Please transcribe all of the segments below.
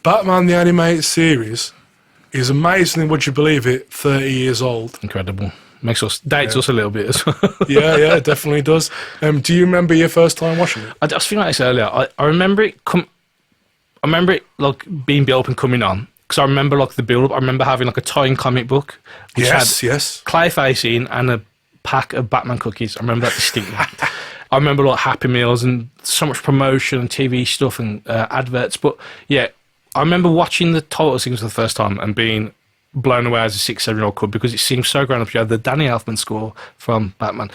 Batman the Animated Series is amazingly, would you believe it, 30 years old. Incredible. Dates us a little bit as well. Yeah, it definitely does. Do you remember your first time watching it? I was thinking about this earlier. I remember it. I remember it like being built up and coming on because I remember like the build up. I remember having like a tie-in comic book. Which had Clayface in and a pack of Batman cookies. I remember that distinctly. I remember like Happy Meals and so much promotion and TV stuff and adverts. But yeah, I remember watching the title sequence for the first time and being blown away as a 6-7-year-old kid because it seemed so grown up. You had the Danny Elfman score from Batman,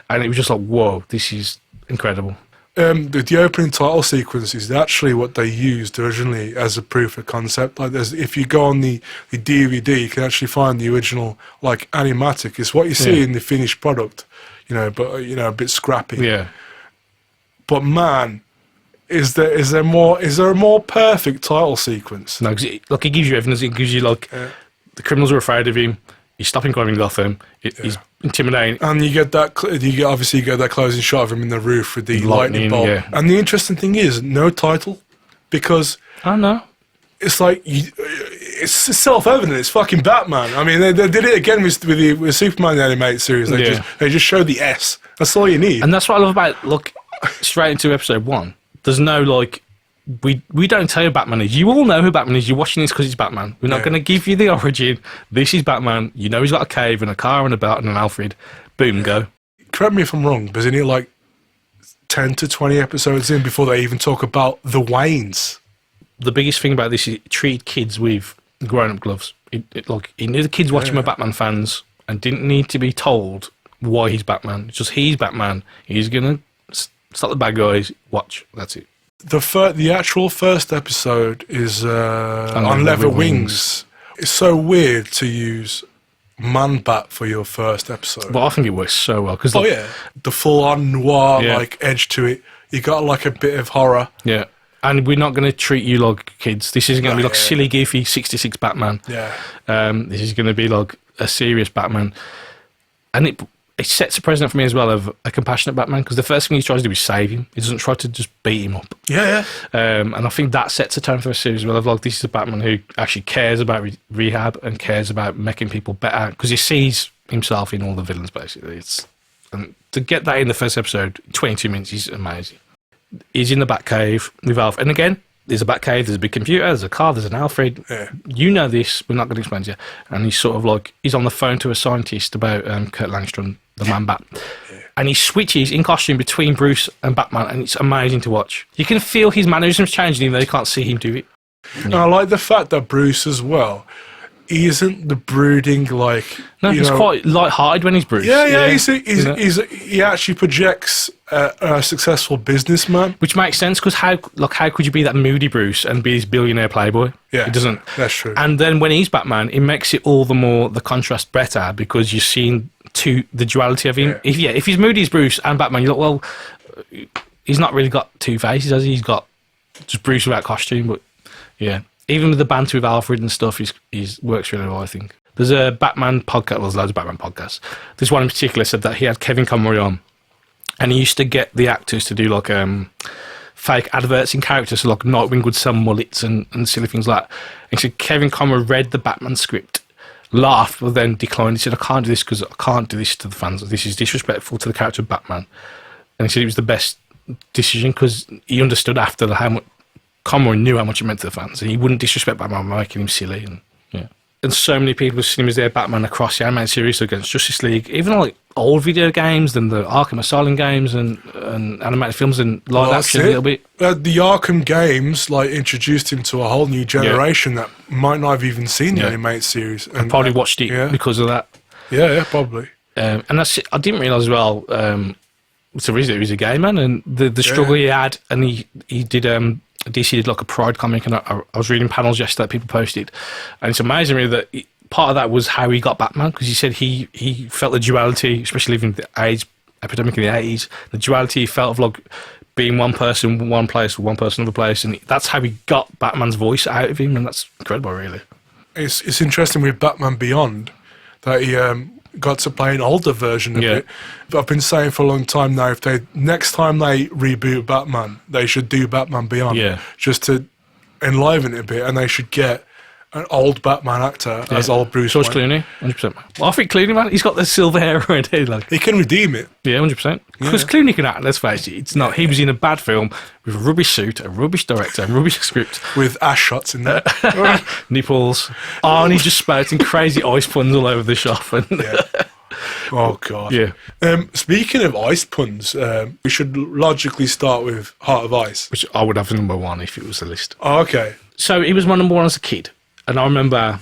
and it was just like, whoa, this is incredible. The opening title sequence is actually what they used originally as a proof of concept. Like, if you go on the DVD, you can actually find the original like animatic. It's what you see in the finished product, but a bit scrappy. Yeah. But man, is there a more perfect title sequence? No, because it gives you evidence. It gives you like. The criminals are afraid of him. He's stopping crime in Gotham. He's intimidating. And you get that closing shot of him in the roof with the lightning bolt. Yeah. And the interesting thing is, no title, because I know it's like it's self-evident. It's fucking Batman. I mean, they did it again with Superman the Animated Series. They just showed the S. That's all you need. And that's what I love about straight into episode 1. There's no like. We don't tell you who Batman is. You all know who Batman is. You're watching this because it's Batman. We're not going to give you the origin. This is Batman. You know he's got a cave and a car and a belt and an Alfred. Boom, go. Correct me if I'm wrong, but isn't it like 10 to 20 episodes in before they even talk about the Waynes? The biggest thing about this is it treated kids with grown-up gloves. It knew the kids watching were Batman fans and didn't need to be told why he's Batman. It's just he's Batman. He's going to stop the bad guys. Watch. That's it. The actual first episode is on Leather Wings. It's so weird to use Man-Bat for your first episode. But I think it works so well. Cause the full-on noir edge to it. You got like a bit of horror. Yeah. And we're not going to treat you like kids. This isn't going to be like silly, goofy 66 Batman. Yeah. This is going to be like a serious Batman. And it sets a precedent for me as well of a compassionate Batman, because the first thing he tries to do is save him. He doesn't try to just beat him up. Yeah. And I think that sets a tone for a series as well of like, this is a Batman who actually cares about rehab and cares about making people better, because he sees himself in all the villains basically. And to get that in the first episode, 22 minutes, is amazing. He's in the Batcave with Alfred, and again, there's a Batcave, there's a big computer, there's a car, there's an Alfred. Yeah. You know this, we're not going to explain to you. And he's sort of like, he's on the phone to a scientist about Kurt Langstrom, the Man-Bat. Yeah. And he switches in costume between Bruce and Batman, and it's amazing to watch. You can feel his mannerisms changing, even though you can't see him do it. Yeah. And I like the fact that Bruce as well, he isn't the brooding, like... No, he's quite light-hearted when he's Bruce. Yeah. He actually projects a successful businessman. Which makes sense, because how could you be that moody Bruce and be this billionaire playboy? Yeah, it doesn't. That's true. And then when he's Batman, it makes it all the more, the contrast better, because you're seeing the duality of him. Yeah. If he's moody as Bruce and Batman, you're like, well, he's not really got two faces, has he? He's got just Bruce without costume, but yeah. Even with the banter with Alfred and stuff, he's works really well, I think. There's a Batman podcast, well, there's loads of Batman podcasts. This one in particular said that he had Kevin Conroy on, and he used to get the actors to do like fake adverts in characters, so like Nightwing would sell mullets and silly things like that. And he said Kevin Conroy read the Batman script, laughed, but then declined. He said, I can't do this because I can't do this to the fans. This is disrespectful to the character of Batman. And he said it was the best decision because he understood after how much Conroy knew how much it meant to the fans, and he wouldn't disrespect Batman by making him silly. And so many people have seen him as their Batman across the animated series against Justice League, even like old video games than the Arkham Asylum games and animated films and live action a little bit. The Arkham games like introduced him to a whole new generation that might not have even seen the animated series. And probably watched it because of that. Yeah, probably. And that's it. I didn't realise as well, it's a reason he was a gay man, and the struggle he had, and he did... DC did like a Pride comic, and I was reading panels yesterday that people posted, and it's amazing really that part of that was how he got Batman, because he said he felt the duality, especially living the AIDS epidemic in the 80s, the duality he felt of like being one person one place, one person another place, and that's how he got Batman's voice out of him, and that's incredible really. It's interesting with Batman Beyond that he got to play an older version of it. But I've been saying for a long time now, if next time they reboot Batman, they should do Batman Beyond. Yeah. Just to enliven it a bit, and they should get an old Batman actor as old Bruce George Wayne. Clooney, 100%. Well, I think Clooney, man, he's got the silver hair already. Like, He can redeem it. yeah, 100%. Because Clooney can act, let's face it. It's not. He was in a bad film with a rubbish suit, a rubbish director, a rubbish script. With ass shots in there. Nipples. Arnie just spouting crazy ice puns all over the shop. And Oh, God. yeah. Speaking of ice puns, we should logically start with Heart of Ice. Which I would have as number one if it was a list. Oh, okay. So he was my number one as a kid. And I remember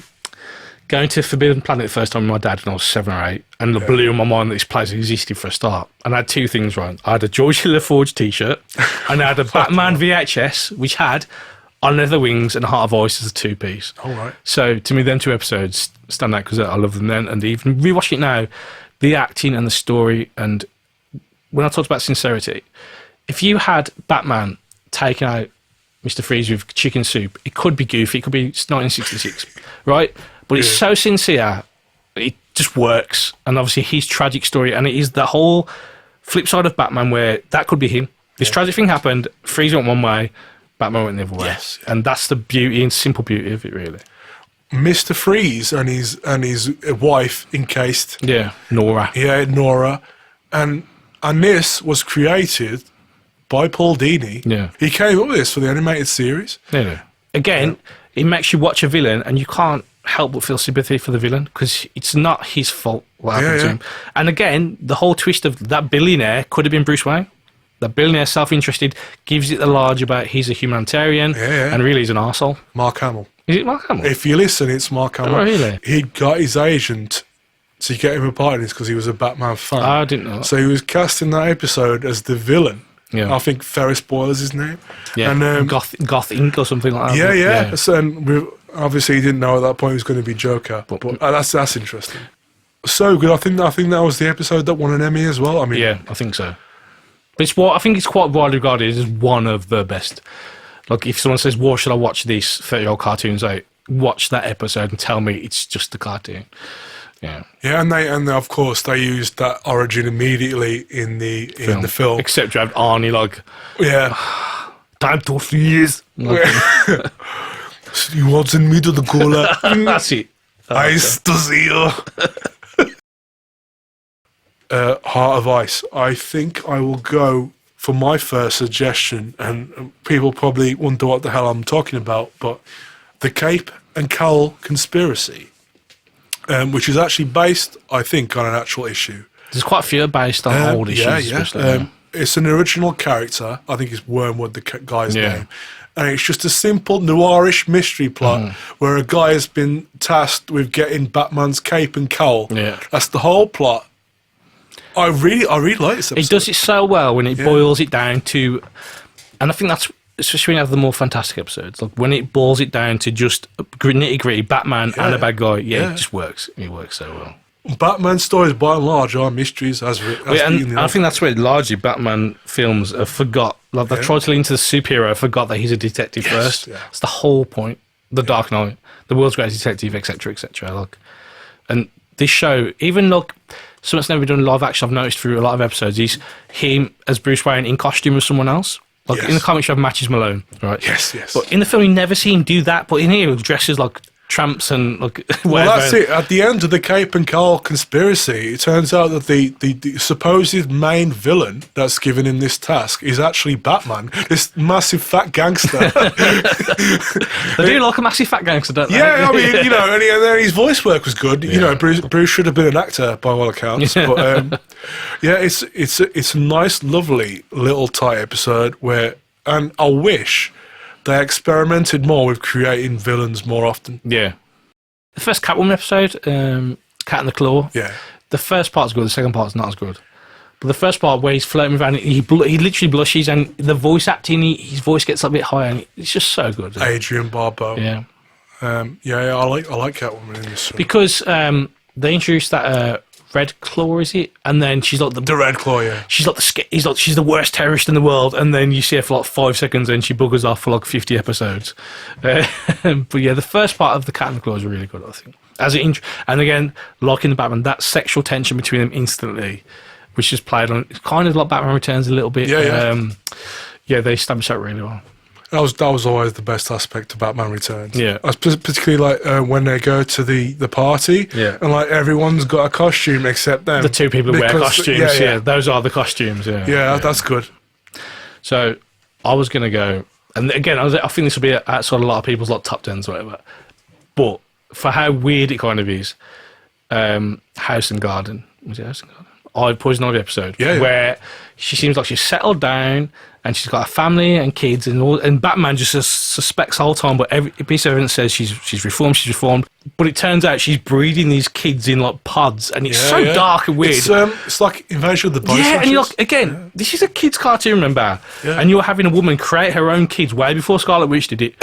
going to Forbidden Planet the first time with my dad when I was 7 or 8, and it blew my mind that this place existed for a start. And I had two things right. I had a George LaForge t-shirt, and I had a Batman VHS, which had On Leather Wings and Heart of Ice as a two-piece. All right. So to me, them two episodes stand out because I love them then. And even rewatching it now, the acting and the story, and when I talked about sincerity, if you had Batman taking out Mr. Freeze with chicken soup, it could be goofy, it could be 1966, right? But it's so sincere, it just works. And obviously his tragic story, and it is the whole flip side of Batman where that could be him. This tragic thing happened, Freeze went one way, Batman went the other way. Yes. And that's the beauty and simple beauty of it, really. Mr. Freeze and his wife encased. Yeah, Nora. Yeah, Nora. And this was created by Paul Dini. Yeah. He came up with this for the animated series. Yeah. Again, it makes you watch a villain and you can't help but feel sympathy for the villain because it's not his fault what happened to him. And again, the whole twist of that billionaire could have been Bruce Wayne. That billionaire, self-interested, gives it the large about he's a humanitarian and really he's an arsehole. Mark Hamill. Is it Mark Hamill? If you listen, it's Mark Hamill. Oh, really? He got his agent to get him a part in this because he was a Batman fan. I didn't know that. So he was cast in that episode as the villain. Yeah. I think Ferris Boyle's his name. Yeah, And, Goth Inc. or something like that. yeah. So, and obviously he didn't know at that point he was going to be Joker. But that's interesting. So good. I think that was the episode that won an Emmy as well. I mean, yeah, I think so. But I think it's quite widely regarded as one of the best. Like, if someone says, "What should I watch these 30-year-old cartoons?" I watch that episode and tell me it's just a cartoon. Yeah. Yeah, and they of course they used that origin immediately in the film. Except you have Arnie like, Yeah. time to freeze. Like, You want me to the cola? that's it. Ice to see you. Heart of Ice. I think I will go for my first suggestion, and people probably wonder what the hell I'm talking about, but the Cape and Cowl conspiracy, which is actually based, I think, on an actual issue. There's quite a few based on old issues. Yeah. It's an original character. I think it's Wormwood, the guy's name. And it's just a simple noirish mystery plot where a guy has been tasked with getting Batman's cape and cowl. Yeah. That's the whole plot. I really like this episode. It does it so well when it boils it down to, and I think that's especially when you have the more fantastic episodes, like when it boils it down to just nitty gritty Batman and a bad guy. Yeah, it just works. It works so well. Batman stories, by and large, are mysteries. And I think that's where largely Batman films have forgot. Like they tried to lean into the superhero, forgot that he's a detective first. Yeah. That's the whole point. The Dark Knight, the world's greatest detective, etc., etc. Like, and this show, even like something that's never been done in live action, I've noticed through a lot of episodes, is him as Bruce Wayne in costume as someone else. Like in the comics, you have Matches Malone, right? Yes. But in the film, you never see him do that. But in here, he dresses like tramps and like whatever. Well, that's it. At the end of the Cape and Cowl conspiracy, it turns out that the supposed main villain that's given him this task is actually Batman, this massive fat gangster. They do like a massive fat gangster, don't they? Yeah, I mean, and his voice work was good. You know, Bruce should have been an actor by all accounts. But it's a nice, lovely little tight episode where, and I wish they experimented more with creating villains more often. Yeah. The first Catwoman episode, Cat in the Claw. Yeah. The first part's good, the second part's not as good. But the first part where he's flirting with Annie, he literally blushes, and the voice acting, his voice gets a bit higher, and it's just so good. Adrian Barbeau. Yeah. I like Catwoman in this. Because they introduced that Red Claw, is it? And then she's like the Red Claw, yeah. She's like she's the worst terrorist in the world, and then you see her for like 5 seconds, and she buggers off for like 50 episodes. But yeah, the first part of the Cat and the Claw is really good, I think. And again, like in the Batman, that sexual tension between them instantly, which is played on, it's kind of like Batman Returns a little bit. Yeah. Yeah, they establish that really well. That was always the best aspect of Batman Returns. Yeah. Particularly like when they go to the party, and like everyone's got a costume except them. The two people who wear costumes, those are the costumes. Yeah, that's good. So I was going to go, and again, I think this will be outside a lot of people's like top tens or whatever. But for how weird it kind of is, House and Garden. Was it House and Garden? Poison Ivy episode, where she seems like she's settled down and she's got a family and kids and Batman just suspects the whole time, but every piece of evidence says she's reformed. But it turns out she's breeding these kids in like pods, and it's dark and weird. It's like Invasion of the Body Snatchers. And you're like, again, this is a kids' cartoon, remember? And you're having a woman create her own kids way before Scarlet Witch did it.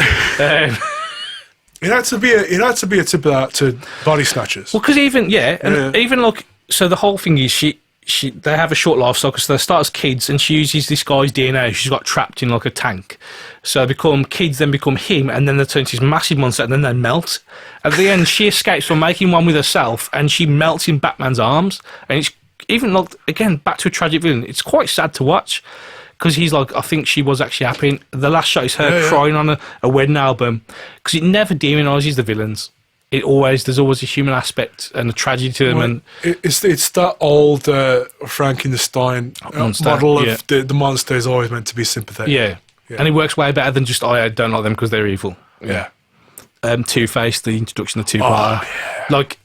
It had to be a tip of that to Body Snatchers. Well, because even like, so the whole thing is they have a short life cycle, so they start as kids, and she uses this guy's DNA. She's got trapped in like a tank. So they become kids, then become him, and then they turn into this massive monster, and then they melt. At the end, she escapes from making one with herself, and she melts in Batman's arms. And it's even like, again, back to a tragic villain. It's quite sad to watch, because he's like, I think she was actually happy. The last shot is her crying on a wedding album, because it never demonises the villains. There's always a human aspect and a tragedy to them. And it's that old Frankenstein model of the monster is always meant to be sympathetic. Yeah. And it works way better than just, I don't like them because they're evil. Yeah. Two-Face, the introduction of two-part. Like,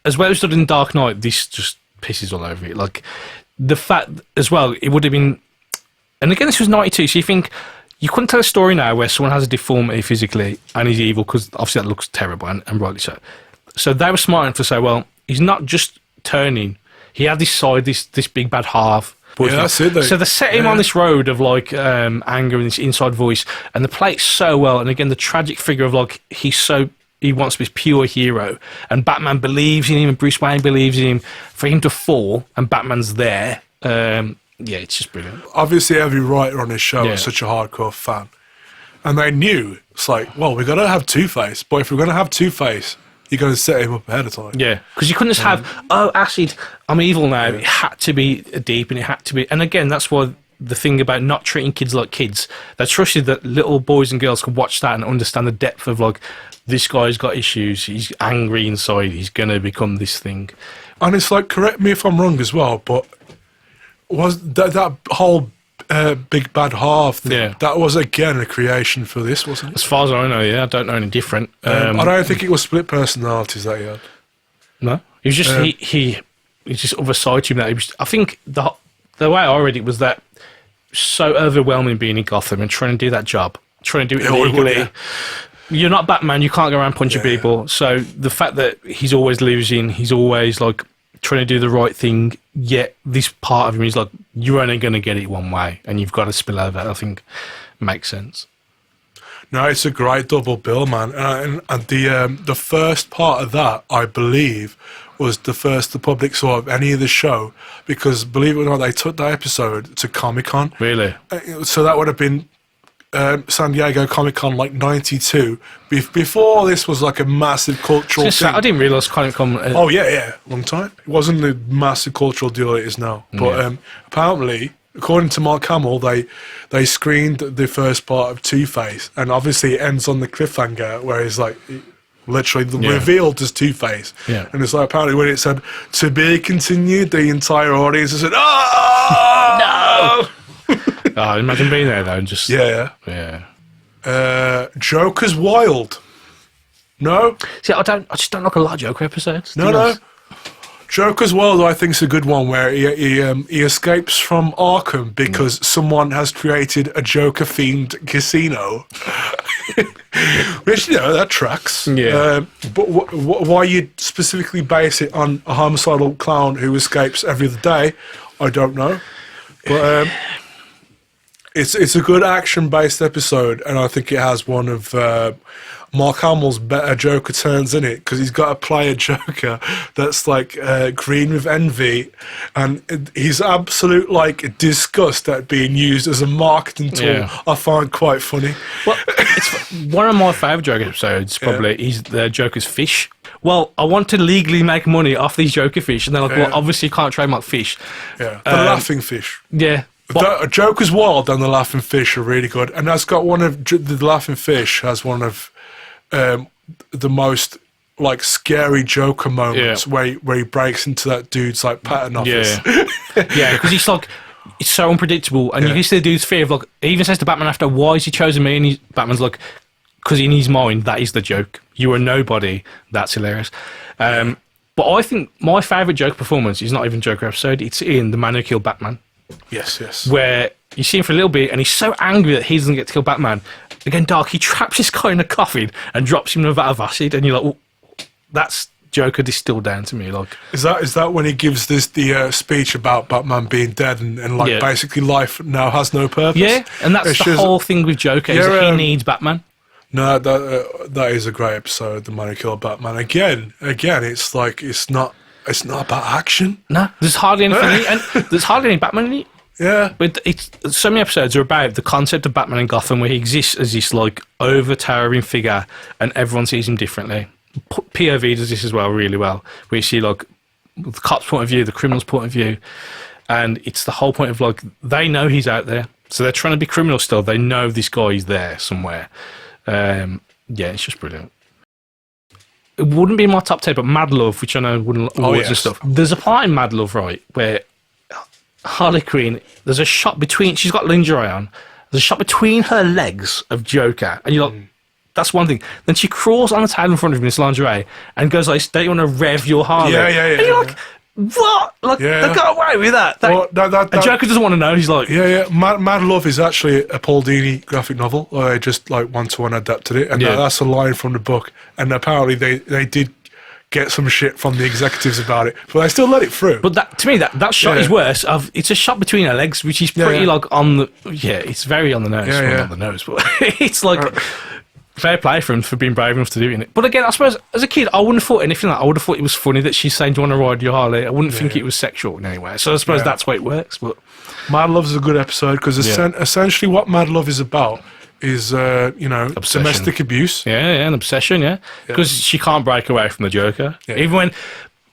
as well as done in Dark Knight, this just pisses all over it. Like, the fact, as well, it would have been... And again, this was 92, so you think... You couldn't tell a story now where someone has a deformity physically and he's evil, because obviously that looks terrible, and rightly so. So they were smart enough to say, well, he's not just turning. He had this side, this big bad half. That's it. So they set him on this road of like anger and this inside voice, and they play it so well. And again, the tragic figure of like he wants to be this pure hero, and Batman believes in him, and Bruce Wayne believes in him. For him to fall, and Batman's there. It's just brilliant. Obviously, every writer on this show is such a hardcore fan. And they knew, it's like, well, we're going to have Two-Face, but if we're going to have Two-Face, you're going to set him up ahead of time. Yeah, because you couldn't just have, Acid, I'm evil now. It had to be deep, and it had to be... And again, that's why the thing about not treating kids like kids, they trusted that little boys and girls could watch that and understand the depth of, like, this guy's got issues, he's angry inside, he's going to become this thing. And it's like, correct me if I'm wrong as well, but... Was that whole big bad half thing? Yeah. That was again a creation for this, wasn't it? As far as I know, I don't know any different. I don't think it was split personalities that he had. No, he was just he's just other side to him that he was. I think the way I read it was that so overwhelming being in Gotham and trying to do that job, trying to do it illegally. You're not Batman. You can't go around punching people. So the fact that he's always losing, he's always like trying to do the right thing, yet this part of him is like, you're only going to get it one way and you've got to spill over. I think makes sense. No, it's a great double bill, man. And the first part of that, I believe, was the first the public saw of any of the show, because believe it or not, they took that episode to Comic-Con. Really? So that would have been San Diego Comic-Con, like 92. Before this was like a massive cultural thing. I didn't realise Comic-Con... long time. It wasn't a massive cultural deal it is now. But apparently, according to Mark Hamill, they screened the first part of Two-Face, and obviously it ends on the cliffhanger where he's like... literally revealed as Two-Face. Yeah. And it's like, apparently when it said, to be continued, the entire audience said, oh! No! Oh, imagine being there though and just... Yeah. Joker's Wild. No? See, I just don't like a lot of Joker episodes. No. Joker's Wild, I think, is a good one where he escapes from Arkham because someone has created a Joker-themed casino. Which, that tracks. Yeah. But why you specifically base it on a homicidal clown who escapes every other day, I don't know. But it's a good action-based episode, and I think it has one of Mark Hamill's better Joker turns in it, because he's got to play a Joker that's like green with envy, and he's absolute like disgust at being used as a marketing tool. I find quite funny. Well, it's one of my favourite Joker episodes. Probably is the Joker's fish. Well, I want to legally make money off these Joker fish, and they're like, well, obviously you can't trademark fish. Yeah, the laughing fish. Yeah. The Joker's Wild and the Laughing Fish are really good, and that's got the Laughing Fish has one of the most like scary Joker moments where he breaks into that dude's like patent office. Yeah, because he's like, it's so unpredictable, and you can see the dude's fear of like. He even says to Batman after, "Why has he chosen me?" And Batman's like, "Because in his mind, that is the joke. You are nobody." That's hilarious. But I think my favourite Joker performance is not even Joker episode. It's in The Man Who Killed Batman. Yes. Where you see him for a little bit, and he's so angry that he doesn't get to kill Batman. Again, dark. He traps this guy in a coffin and drops him in a vat of acid, and you're like, well, that's Joker distilled down to me. Like, is that when he gives the speech about Batman being dead and like basically life now has no purpose? Yeah, and that's the whole thing with Joker is that he needs Batman. No, that is a great episode, The Man Who Killed Batman. Again, it's like it's not about action. No, there's hardly anything in it, and there's hardly any Batman in it. Yeah, but so many episodes are about the concept of Batman in Gotham, where he exists as this like over-towering figure, and everyone sees him differently. POV does this as well, really well, where you see like the cop's point of view, the criminal's point of view, and it's the whole point of like they know he's out there, so they're trying to be criminals still. They know this guy is there somewhere. It's just brilliant. It wouldn't be my top 10, but Mad Love, which I know wouldn't awards and stuff. There's a part in Mad Love, right, where Harley Quinn, there's a shot between, she's got lingerie on, there's a shot between her legs of Joker, and you're like, that's one thing. Then she crawls on the table in front of him in this lingerie and goes like, don't you want to rev your Harley? Yeah. And you're like, what? Like, they got away with that. And Joker doesn't want to know. He's like... Yeah. Mad Love is actually a Paul Dini graphic novel. They just like one-to-one adapted it. And that's a line from the book. And apparently they did get some shit from the executives about it. But they still let it through. But to me, that shot is worse. It's a shot between her legs, which is pretty like on the... Yeah, it's very on the nose. Well, not on the nose, but it's like... Fair play for him for being brave enough to do it. But again, I suppose as a kid, I wouldn't have thought anything like that. I would have thought it was funny that she's saying, "Do you want to ride your Harley?" I wouldn't think it was sexual in any way. So I suppose that's why it works. But Mad Love is a good episode because essentially what Mad Love is about is domestic abuse. Yeah, an obsession. Because she can't break away from the Joker, even when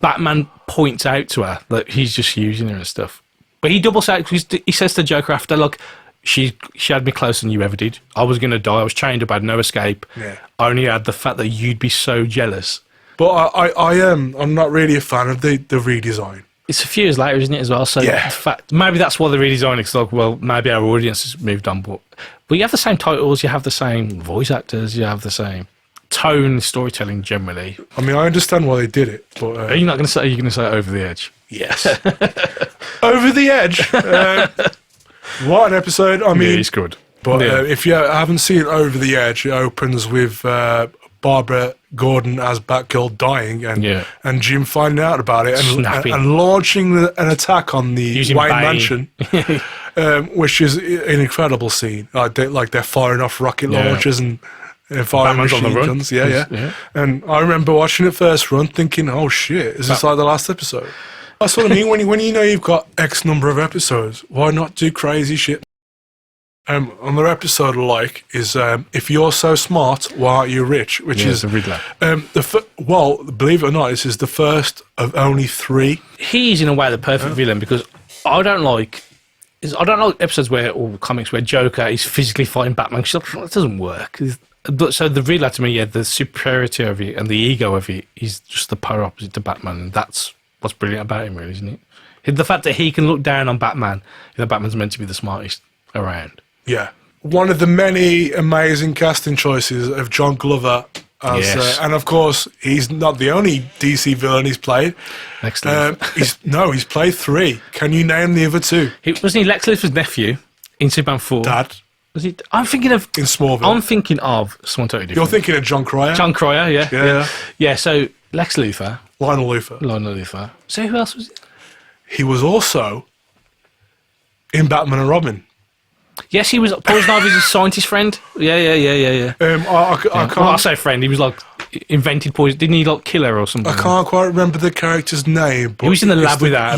Batman points out to her that he's just using her and stuff. But he doubles out because he says to Joker after, "Look, She had me closer than you ever did. I was going to die. I was chained up. I had no escape. I only had the fact that you'd be so jealous." But I'm not really a fan of the redesign. It's a few years later, isn't it, as well? So the fact, maybe that's why the redesign is like, well, maybe our audience has moved on. But you have the same titles. You have the same voice actors. You have the same tone, storytelling generally. I mean, I understand why they did it. But are you not going to say? Are you going to say Over the Edge? Yes. Over the Edge. What an episode. I mean, it's good. But if you haven't seen Over the Edge, it opens with Barbara Gordon as Batgirl dying and Jim finding out about it and launching an attack on the Wayne Mansion, which is an incredible scene. Like they're firing off rocket launchers and firing machine guns. Yeah. And I remember watching it first run thinking, oh shit, is this like the last episode? That's what I mean. When you know you've got X number of episodes, why not do crazy shit? Another episode I like is If You're So Smart, Why Aren't You Rich? Which is the Riddler. Well, believe it or not, this is the first of only 3. He's in a way the perfect villain because I don't like episodes or comics where Joker is physically fighting Batman. It doesn't work. So the Riddler to me, the superiority of it and the ego of it is just the polar opposite to Batman, and that's what's brilliant about him, really, isn't it? The fact that he can look down on Batman, Batman's meant to be the smartest around. Yeah. One of the many amazing casting choices of John Glover. And of course, he's not the only DC villain he's played. Lex Luthor. He's played 3. Can you name the other 2? Wasn't he Lex Luthor's nephew in Superman 4? Dad. Was he? I'm thinking of... In Smallville. I'm thinking of someone totally different. You're thinking of John Cryer? John Cryer, yeah. Yeah, so Lex Luthor. Lionel Luthor. So who else was it? He was also in Batman and Robin. Yes, he was. Poison Ivy's scientist friend. Yeah. I can't. I say friend. He was like invented poison. Didn't he like kill her or something? I can't quite remember the character's name. But he was in the lab with her.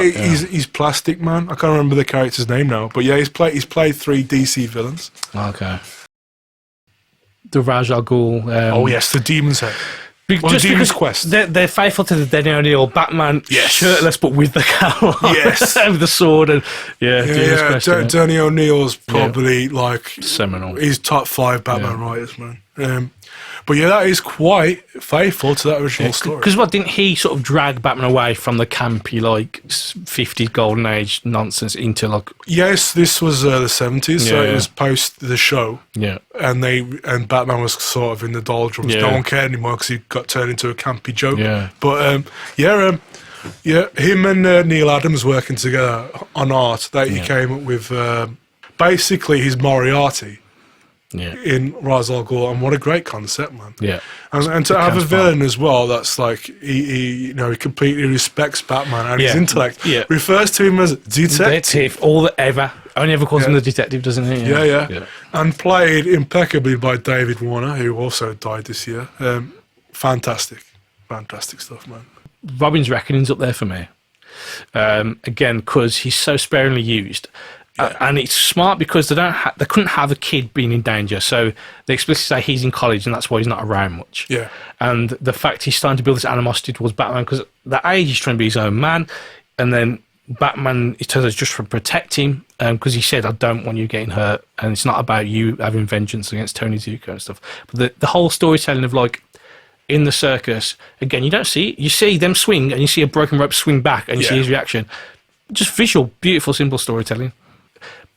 He's Plastic Man. I can't remember the character's name now. But yeah, he's played 3 DC villains. Okay. The Ra's al Ghul. Yes, the Demon's Head. Just Demon's because Quest. they're faithful to the Denny O'Neil Batman, Yes. shirtless but with the cowl on, Yes. with the sword, and Demon's Quest, Danny O'Neill's probably like seminal. He's top 5 Batman writers, man. But yeah, that is quite faithful to that original story. Because didn't he sort of drag Batman away from the campy, like, 50s golden age nonsense into, like... Yes, this was the 70s, so it was post the show. Yeah. And Batman was sort of in the doldrums. No one cared anymore because he got turned into a campy joke. Yeah. But, him and Neil Adams working together on art, he came up with basically his Moriarty. Yeah. In Ra's al Ghul, and what a great concept, man. Yeah. And to have a villain as well that's like he completely respects Batman and his intellect. Yeah. Refers to him as detective. Only ever calls him the detective, doesn't he? Yeah. And played impeccably by David Warner, who also died this year. Fantastic stuff, man. Robin's Reckoning's up there for me. Again, because he's so sparingly used. And it's smart because they couldn't have a kid being in danger, so they explicitly say he's in college and that's why he's not around much. Yeah. And the fact he's starting to build this animosity towards Batman because at that age he's trying to be his own man, and then Batman, it turns out, just to protect him because he said, "I don't want you getting hurt," and it's not about you having vengeance against Tony Zuko and stuff. But the whole storytelling of like in the circus, again, you don't see it. You see them swing and you see a broken rope swing back and you see his reaction. Just visual, beautiful, simple storytelling.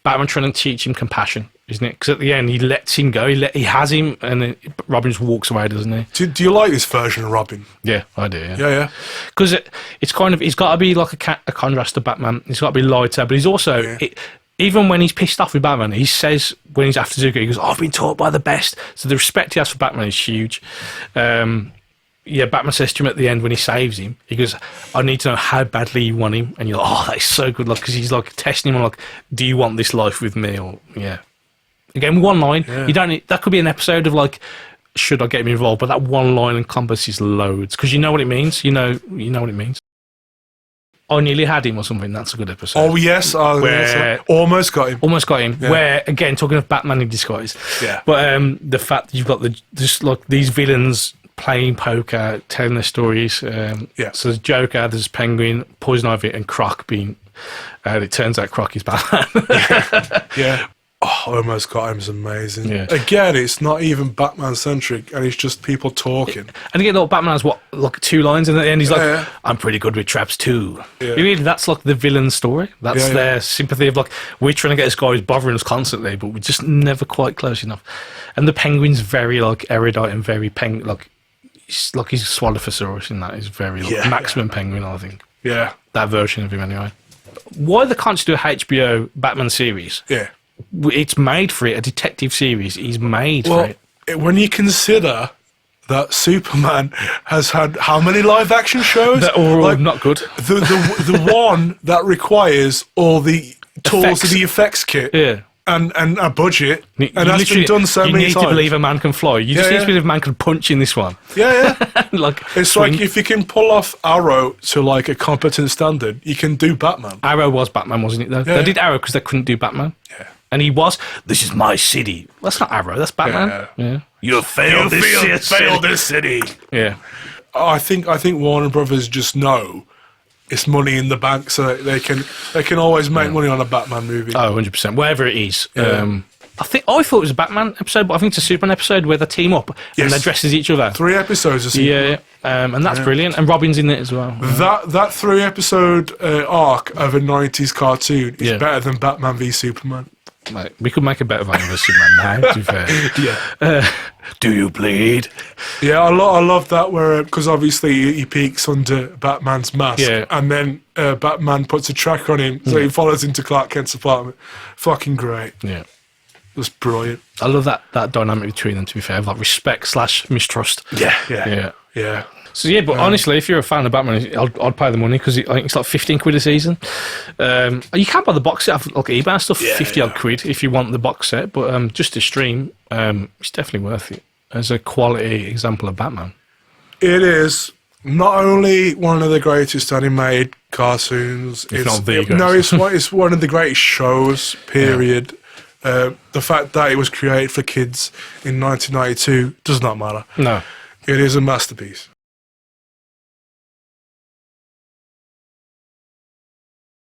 Batman trying to teach him compassion, isn't it? Because at the end, he lets him go. He has him, and then Robin just walks away, doesn't he? Do you like this version of Robin? Yeah, I do. Yeah. Because it's kind of, he's got to be like a contrast to Batman. He's got to be lighter, but he's also even when he's pissed off with Batman, he says when he's after Zuko, he goes, "I've been taught by the best." So the respect he has for Batman is huge. Batman says to him at the end when he saves him, he goes, "I need to know how badly you want him." And you're like, "Oh, that is so good," because he's like testing him on like, "Do you want this life with me?" Or again, one line. You don't. That could be an episode of like, "Should I get him involved?" But that one line encompasses loads because you know what it means. You know what it means. I nearly had him or something. That's a good episode. Oh yes, almost got him. Almost got him. Yeah. Where again, talking of Batman in disguise. Yeah. But the fact that you've got just like these villains playing poker, telling their stories. So there's Joker, there's Penguin, Poison Ivy, and Croc being... it turns out Croc is Batman. Yeah. Oh, Almost Got Him is amazing. Yeah. Again, it's not even Batman-centric, and it's just people talking. And again, Batman has, like 2 lines, and at the end he's like, "I'm pretty good with traps too." Yeah. Really, that's like the villain story. That's their sympathy of like, we're trying to get this guy who's bothering us constantly, but we're just never quite close enough. And the Penguin's very like erudite and very he's like his Swallowthosaurus in that is very like, maximum Penguin, I think. Yeah. That version of him anyway. Why they can't just do a HBO Batman series? Yeah. It's made for it, a detective series. He's made for it. When you consider that Superman has had how many live action shows? That are all not good. The one that requires all the tools Effects. of the effects kit. Yeah. And a budget, and that's been done so many times. You need to believe a man can fly. You just need to believe a man can punch in this one. Yeah. Like it's swing. like if you can pull off Arrow to like a competent standard, you can do Batman. Arrow was Batman, wasn't it? Though they did Arrow because they couldn't do Batman. Yeah. And he was. This is my city. That's not Arrow. That's Batman. Yeah. You failed this city. Yeah. I think Warner Brothers just know it's money in the bank, so they can always make money on a Batman movie. Oh, 100%. Wherever it is. I thought it was a Batman episode, but I think it's a Superman episode where they team up and they dress as each other. 3 episodes of Superman. And that's brilliant. And Robin's in it as well. That 3 episode arc of a 90s cartoon is better than Batman v Superman. Mate, we could make a better version of Superman now, to be fair. Do you bleed? Yeah, I love that where, because obviously he peeks under Batman's mask, and then Batman puts a tracker on him, so he follows into Clark Kent's apartment. Fucking great. Yeah. It was brilliant. I love that dynamic between them, to be fair, like respect/mistrust. Yeah. So but honestly, if you're a fan of Batman, I'd pay the money because I think it's like 15 quid a season. You can buy the box set off like eBay and stuff, 50 odd quid if you want the box set. But just to stream, it's definitely worth it as a quality example of Batman. It is not only one of the greatest animated cartoons. It's one of the greatest shows. Period. The fact that it was created for kids in 1992 does not matter. No. It is a masterpiece.